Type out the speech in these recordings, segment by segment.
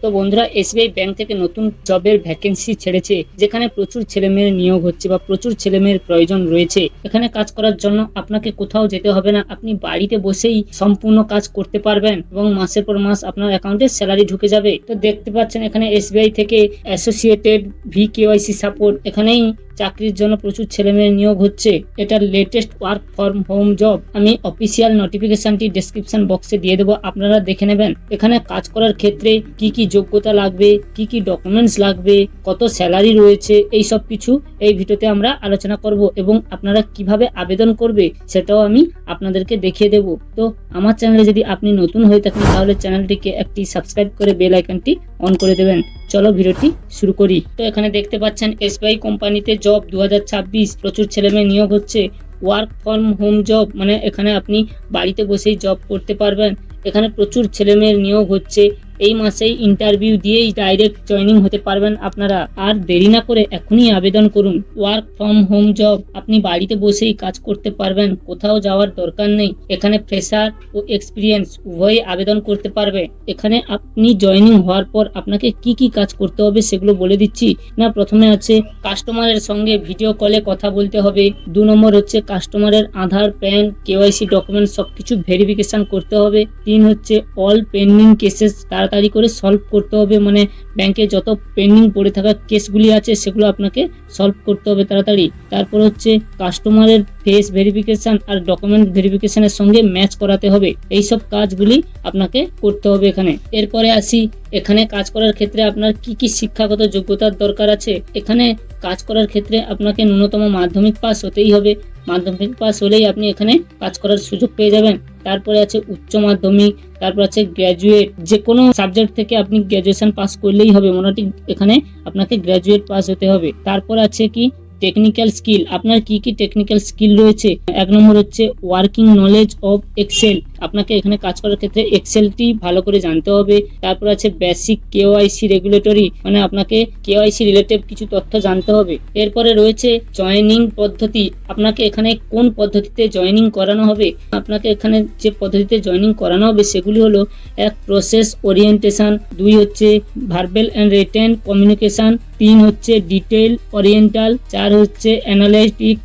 তো বন্ধুরা, SBI bank থেকে নতুন জবের ভ্যাকেন্সি ছেড়েছে, যেখানে প্রচুর ছেলেমেয়ের নিয়োগ হচ্ছে বা প্রচুর ছেলেমেয়ের প্রয়োজন রয়েছে। এখানে কাজ করার জন্য আপনাকে কোথাও যেতে হবে না, আপনি বাড়িতে বসেই সম্পূর্ণ কাজ করতে পারবেন এবং মাসের পর মাস আপনার অ্যাকাউন্টে স্যালারি ঢুকে যাবে। তো দেখতে পাচ্ছেন এখানে এসবিআই থেকে অ্যাসোসিয়েটেড VKYC সাপোর্ট, এখানেই চাকরির জন্য প্রচুর ছেলেমেয়ের নিয়োগ হচ্ছে। এটা latest work from home job. আমি অফিসিয়াল নোটিফিকেশনটি ডেসক্রিপশন বক্সে দিয়ে দেবো, আপনারা দেখে নেবেন। এখানে কাজ করার ক্ষেত্রে কি কি যোগ্যতা লাগবে, কি কি ডকুমেন্টস লাগবে, কত স্যালারি রয়েছে, এই সব কিছু এই ভিডিওতে আমরা আলোচনা করব এবং আপনারা কিভাবে আবেদন করবে সেটাও আমি আপনাদেরকে দেখিয়ে দেব। তো আমার চ্যানেলে যদি আপনি নতুন হয়ে থাকেন তাহলে চ্যানেলটিকে একটি সাবস্ক্রাইব করে বেল আইকনটি অন করে দেবেন। চলো ভিডিওটি শুরু করি। তো এখানে দেখতে পাচ্ছেন এসবিআই কোম্পানিতে জব 2026, প্রচুর ছেলেমেয়ে নিয়োগ হচ্ছে। ওয়ার্ক ফ্রম হোম জব মানে এখানে আপনি বাড়িতে বসেই জব করতে পারবেন। এখানে প্রচুর ছেলেমেয়ের নিয়োগ হচ্ছে। এই মাসেই ইন্টারভিউ দিয়েই ডাইরেক্ট জয়েনিং হতে পারবেন আপনারা। আর দেরি না করে এখনই আবেদন করুন। ওয়ার্ক ফ্রম হোম জব, আপনি বাড়িতে বসেই কাজ করতে পারবেন, কোথাও যাওয়ার দরকার নেই। এখানে ফ্রেশার ও এক্সপিরিয়েন্স উভয়ই আবেদন করতে পারবে। এখানে আপনি জয়েনিং হওয়ার পর আপনাকে কি কি কাজ করতে হবে সেগুলো বলে দিচ্ছি না। প্রথমে আছে কাস্টমারের সঙ্গে ভিডিও কলে কথা বলতে হবে। 2 নম্বর হচ্ছে কাস্টমারের আধার, প্যান, KYC ডকুমেন্ট সবকিছু ভেরিফিকেশন করতে হবে। 3 হচ্ছে অল পেন্ডিং কেসেস তাড়াতাড়ি করে সলভ করতে হবে, মানে ব্যাংকে যত পেন্ডিং পড়ে থাকা কেসগুলি আছে সেগুলো আপনাকে সলভ করতে হবে তাড়াতাড়ি। তারপর হচ্ছে কাস্টমারের ফেস ভেরিফিকেশন আর ডকুমেন্ট ভেরিফিকেশনের সঙ্গে ম্যাচ করাতে হবে। এই সব কাজগুলি আপনাকে করতে হবে এখানে। এরপরে আসি এখানে কাজ করার ক্ষেত্রে আপনার কি কি শিক্ষাগত যোগ্যতার দরকার আছে। এখানে কাজ করার ক্ষেত্রে আপনাকে ন্যূনতম মাধ্যমিক পাস হতেই হবে। মাধ্যমিক পাস হলেই আপনি এখানে কাজ করার সুযোগ পেয়ে যাবেন। তারপরে আছে উচ্চ মাধ্যমিক, তারপর আছে গ্র্যাজুয়েট, যে কোনো সাবজেক্ট থেকে আপনি গ্র্যাজুয়েশন পাস করলেই হবে, মোটামুটি এখানে আপনাকে গ্র্যাজুয়েট পাস হতে হবে। তারপর আছে কি টেকনিক্যাল স্কিল, আপনার কি কি টেকনিক্যাল স্কিল রয়েছে। 1 নম্বর হচ্ছে ওয়ার্কিং নলেজ অফ এক্সেল, আপনাকে এখানে কাজ করার ক্ষেত্রে এক্সেলটি ভালো করে জানতে হবে। তারপর আছে বেসিক KYC রেগুলেটরি, মানে আপনাকে KYC রিলেটেড কিছু তথ্য জানতে হবে। এরপরে রয়েছে জয়েনিং পদ্ধতি, আপনাকে এখানে কোন পদ্ধতিতে জয়েনিং করানো হবে। আপনাকে এখানে যে পদ্ধতিতে জয়েনিং করানো হবে সেগুলি হলো 1 প্রসেস ওরিয়েন্টেশন, 2 হচ্ছে ভার্বাল অ্যান্ড রিটেন কমিউনিকেশন, 3 হচ্ছে ডিটেল ওরিয়েন্টাল, 4 হচ্ছে অ্যানালিটিক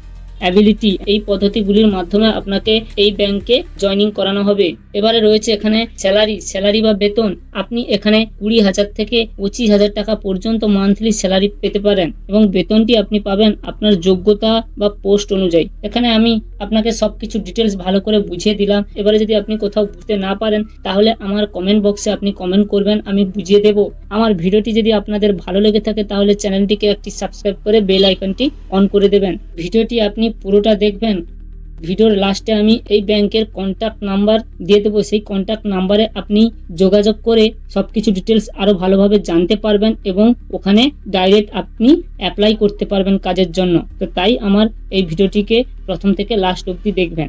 অ্যাবিলিটি। এই পদ্ধতিগুলির মাধ্যমে আপনাকে এই ব্যাংকে জয়েনিং করানো হবে। এবারে রয়েছে এখানে স্যালারি বা বেতন, আপনি এখানে 20,000 থেকে 25,000 টাকা পর্যন্ত মান্থলি স্যালারি পেতে পারেন এবং বেতনটি আপনি পাবেন আপনার যোগ্যতা বা পোস্ট অনুযায়ী। এখানে আমি আপনাকে সবকিছু ডিটেলস ভালো করে বুঝিয়ে দিলাম। এবারে যদি আপনি কোথাও বুঝতে না পারেন তাহলে আমার কমেন্ট বক্সে আপনি কমেন্ট করবেন, আমি বুঝিয়ে দেব। আমার ভিডিওটি যদি আপনাদের ভালো লেগে থাকে তাহলে চ্যানেলটিকে একটি সাবস্ক্রাইব করে বেল আইকনটি অন করে দেবেন। ভিডিওটি আপনি পুরোটা দেখবেন। ভিডিওর লাস্টে আমি এই ব্যাংকের কন্ট্যাক্ট নাম্বার দিয়ে দেবো, সেই কন্ট্যাক্ট নাম্বারে আপনি যোগাযোগ করে সবকিছু ডিটেলস আরো ভালোভাবে জানতে পারবেন এবং ওখানে ডাইরেক্ট আপনি অ্যাপ্লাই করতে পারবেন কাজের জন্য। তো তাই আমার এই ভিডিওটিকে প্রথম থেকে লাস্ট অবধি দেখবেন।